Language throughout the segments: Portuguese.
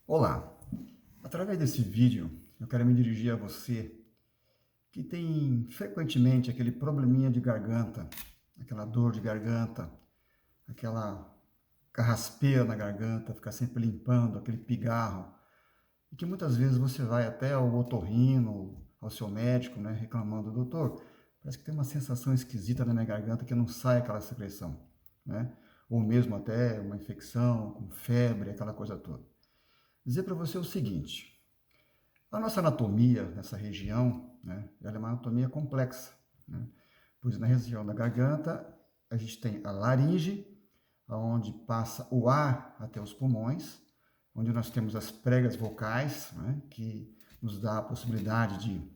Olá! Através desse vídeo, eu quero me dirigir a você que tem frequentemente aquele probleminha de garganta, aquela dor de garganta, aquela carraspeira na garganta, ficar sempre limpando, aquele pigarro, e que muitas vezes você vai até ao otorrino, ao seu médico, né, reclamando, doutor, parece que tem uma sensação esquisita na minha garganta que não sai aquela secreção, né? Ou mesmo até uma infecção, com febre, aquela coisa toda. Dizer para você o seguinte: a nossa anatomia nessa região, né, ela é uma anatomia complexa, né? Pois na região da garganta a gente tem a laringe, onde passa o ar até os pulmões, onde nós temos as pregas vocais, né, que nos dá a possibilidade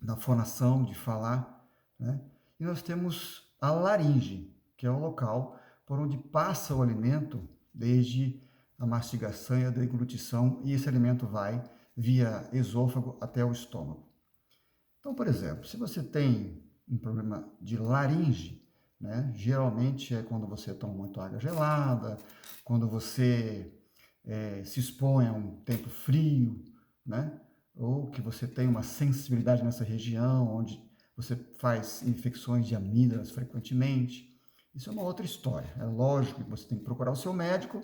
da fonação, de falar, né? E nós temos a laringe, que é o local por onde passa o alimento desde a mastigação e a deglutição, e esse alimento vai via esôfago até o estômago. Então, por exemplo, se você tem um problema de laringe, né, geralmente é quando você toma muito água gelada, quando você se expõe a um tempo frio, né, ou que você tem uma sensibilidade nessa região, onde você faz infecções de amígdalas frequentemente. Isso é uma outra história. É lógico que você tem que procurar o seu médico,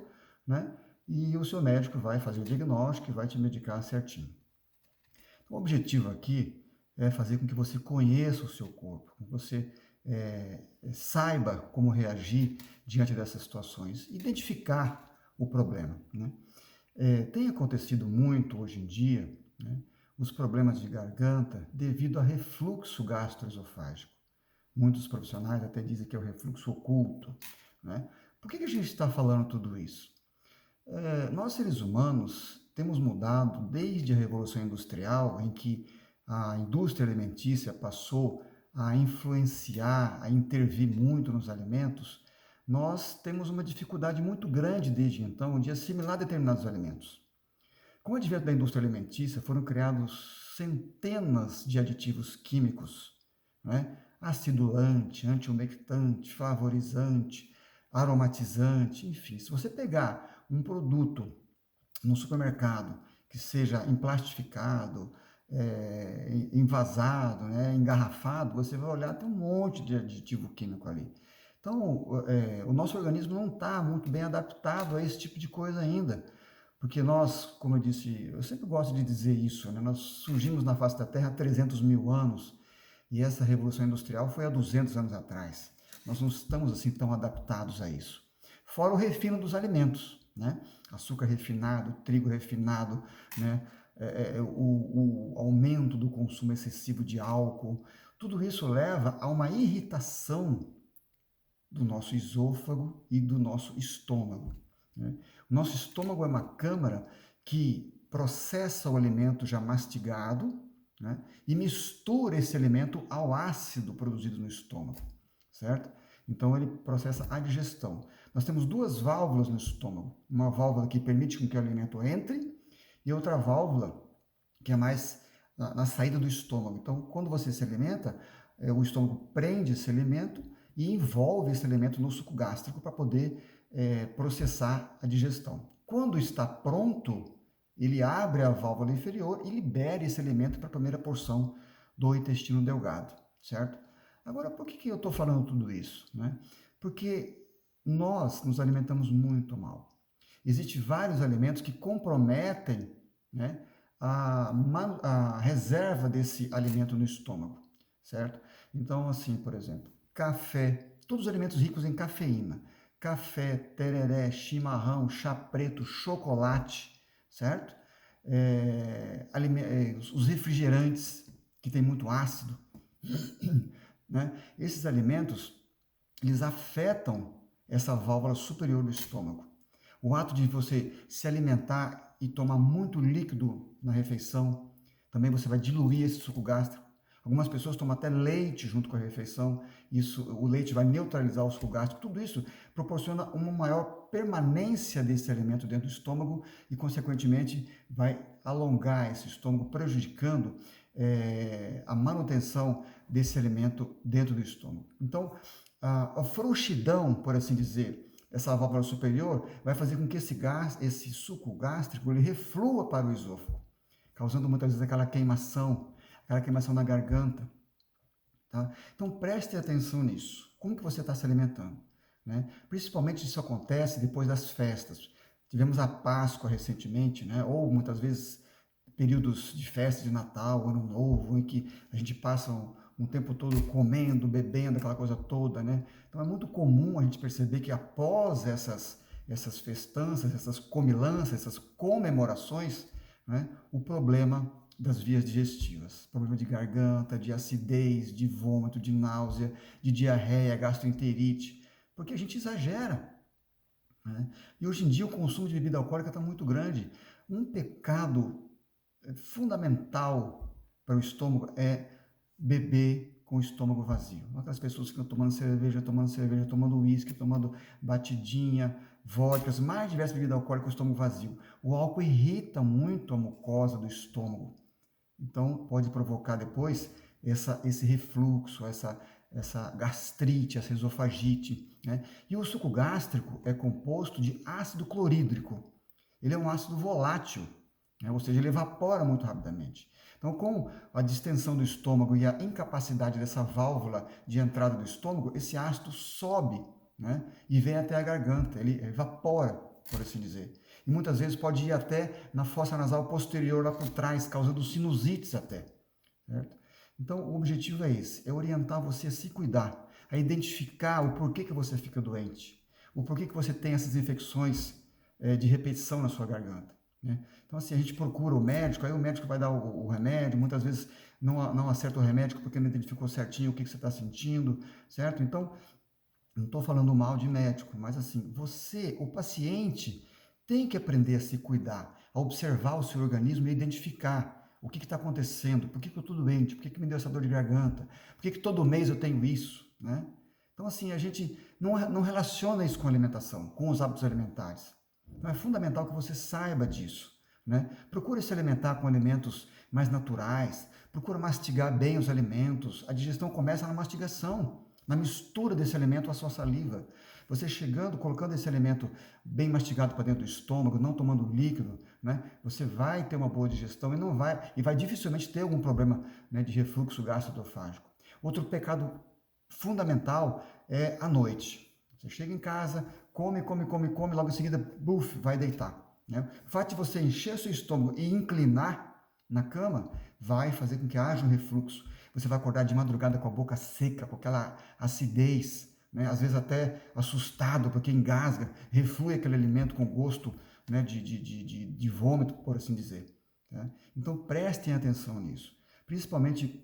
né, e o seu médico vai fazer o diagnóstico e vai te medicar certinho. O objetivo aqui é fazer com que você conheça o seu corpo, que você saiba como reagir diante dessas situações, identificar o problema, né? Tem acontecido muito hoje em dia, né, os problemas de garganta devido a refluxo gastroesofágico. Muitos profissionais até dizem que é o refluxo oculto, né? Por que a gente está falando tudo isso? Nós, seres humanos, temos mudado desde a Revolução Industrial, em que a indústria alimentícia passou a influenciar, a intervir muito nos alimentos. Nós temos uma dificuldade muito grande desde então de assimilar determinados alimentos. Com o advento da indústria alimentícia, foram criados centenas de aditivos químicos, né? Acidulante, antiumectante, flavorizante, aromatizante, enfim. Se você pegar um produto no supermercado que seja emplastificado, envasado, né, engarrafado, você vai olhar, tem um monte de aditivo químico ali. Então, o nosso organismo não está muito bem adaptado a esse tipo de coisa ainda. Porque nós, como eu disse, eu sempre gosto de dizer isso, né? Nós surgimos na face da Terra há 300 mil anos e essa Revolução Industrial foi há 200 anos atrás. Nós não estamos assim tão adaptados a isso. Fora o refino dos alimentos, né? Açúcar refinado, trigo refinado, né? O aumento do consumo excessivo de álcool, tudo isso leva a uma irritação do nosso esôfago e do nosso estômago, né? O nosso estômago é uma câmara que processa o alimento já mastigado, né, e mistura esse alimento ao ácido produzido no estômago, certo? Então ele processa a digestão. Nós temos duas válvulas no estômago, uma válvula que permite que o alimento entre e outra válvula que é mais na saída do estômago. Então, quando você se alimenta, o estômago prende esse alimento e envolve esse alimento no suco gástrico para poder processar a digestão. Quando está pronto, ele abre a válvula inferior e libera esse alimento para a primeira porção do intestino delgado, certo? Agora, por que eu estou falando tudo isso, né? Porque nós nos alimentamos muito mal. Existem vários alimentos que comprometem, né, a reserva desse alimento no estômago, certo? Então, assim, por exemplo, café, todos os alimentos ricos em cafeína, café, tereré, chimarrão, chá preto, chocolate, certo? Os refrigerantes, que tem muito ácido, né? Esses alimentos, eles afetam essa válvula superior do estômago. O ato de você se alimentar e tomar muito líquido na refeição, também você vai diluir esse suco gástrico. Algumas pessoas tomam até leite junto com a refeição, o leite vai neutralizar o suco gástrico. Tudo isso proporciona uma maior permanência desse alimento dentro do estômago e, consequentemente, vai alongar esse estômago, prejudicando a manutenção desse alimento dentro do estômago. Então, a frouxidão, por assim dizer, essa válvula superior, vai fazer com que esse suco gástrico, ele reflua para o esôfago, causando muitas vezes aquela queimação na garganta, tá? Então preste atenção nisso. Como que você está se alimentando, né? Principalmente isso acontece depois das festas. Tivemos a Páscoa recentemente, né? Ou muitas vezes períodos de festa de Natal, Ano Novo, em que a gente passa um tempo todo comendo, bebendo, aquela coisa toda, né? Então é muito comum a gente perceber que após essas festanças, essas comilanças, essas comemorações, né, o problema das vias digestivas, problema de garganta, de acidez, de vômito, de náusea, de diarreia, gastroenterite, porque a gente exagera, né? E hoje em dia o consumo de bebida alcoólica está muito grande. Um pecado fundamental para o estômago é beber com o estômago vazio. Aquelas pessoas que estão tomando cerveja, tomando uísque, tomando batidinha, vodkas, mais diversas bebidas alcoólicas com o estômago vazio. O álcool irrita muito a mucosa do estômago. Então, pode provocar depois esse refluxo, essa gastrite, essa esofagite, né? E o suco gástrico é composto de ácido clorídrico. Ele é um ácido volátil, né? Ou seja, ele evapora muito rapidamente. Então, com a distensão do estômago e a incapacidade dessa válvula de entrada do estômago, esse ácido sobe, né? E vem até a garganta, ele evapora, por assim dizer. E muitas vezes pode ir até na fossa nasal posterior, lá por trás, causando sinusites até, certo? Então, o objetivo é esse, é orientar você a se cuidar, a identificar o porquê que você fica doente, o porquê que você tem essas infecções de repetição na sua garganta, né? Então, assim, a gente procura o médico, aí o médico vai dar o remédio, muitas vezes não acerta o remédio porque não identificou certinho o que você está sentindo, certo? Então, não estou falando mal de médico, mas assim, você, o paciente, tem que aprender a se cuidar, a observar o seu organismo e identificar o que está acontecendo, por que eu estou doente, por que me deu essa dor de garganta, por que todo mês eu tenho isso, né? Então, assim, a gente não relaciona isso com alimentação, com os hábitos alimentares. Então, é fundamental que você saiba disso, né? Procure se alimentar com alimentos mais naturais, procure mastigar bem os alimentos. A digestão começa na mastigação, na mistura desse alimento à sua saliva. Você chegando, colocando esse alimento bem mastigado para dentro do estômago, não tomando líquido, né? Você vai ter uma boa digestão e vai dificilmente ter algum problema, né, de refluxo gastroesofágico. Outro pecado fundamental é à noite. Você chega em casa, come, logo em seguida, buf, vai deitar, né? O fato de você encher seu estômago e inclinar na cama vai fazer com que haja um refluxo. Você vai acordar de madrugada com a boca seca, com aquela acidez, né? Às vezes até assustado, porque engasga, reflui aquele alimento com gosto, né, de vômito, por assim dizer, tá? Então prestem atenção nisso, principalmente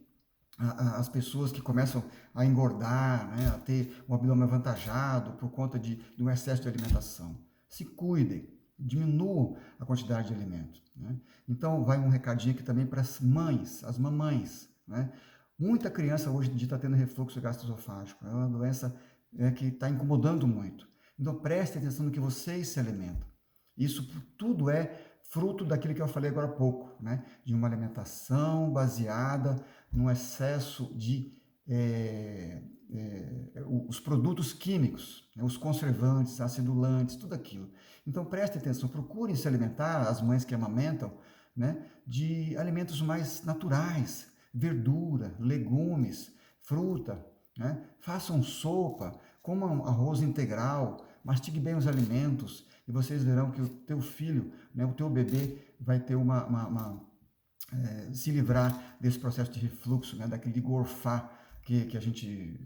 as pessoas que começam a engordar, né, a ter um abdômen avantajado por conta de um excesso de alimentação. Se cuidem, diminuam a quantidade de alimento, né? Então, vai um recadinho aqui também para as mães, as mamães, né? Muita criança hoje em dia está tendo refluxo gastroesofágico, é uma doença que está incomodando muito. Então, preste atenção no que vocês se alimentam. Isso tudo é fruto daquilo que eu falei agora há pouco, né? De uma alimentação baseada num excesso de os produtos químicos, né? Os conservantes, acidulantes, tudo aquilo. Então preste atenção, procurem se alimentar, as mães que amamentam, né, de alimentos mais naturais, verdura, legumes, fruta, né? Façam sopa, comam arroz integral, mastigue bem os alimentos e vocês verão que o teu filho, né, o teu bebê vai ter se livrar desse processo de refluxo, né, daquele de gorfar que a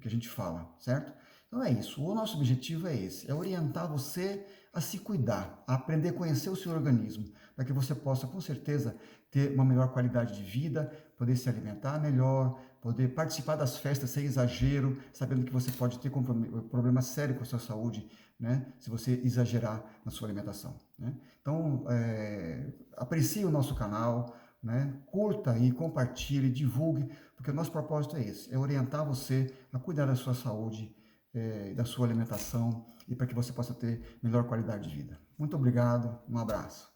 gente fala, certo? Então é isso, o nosso objetivo é esse, é orientar você a se cuidar, a aprender a conhecer o seu organismo, para que você possa, com certeza, ter uma melhor qualidade de vida, poder se alimentar melhor, poder participar das festas sem exagero, sabendo que você pode ter problema sério com a sua saúde, né, se você exagerar na sua alimentação, né? Então, aprecie o nosso canal, né? Curta e compartilhe, divulgue, porque o nosso propósito é esse, é orientar você a cuidar da sua saúde, da sua alimentação e para que você possa ter melhor qualidade de vida. Muito obrigado, um abraço.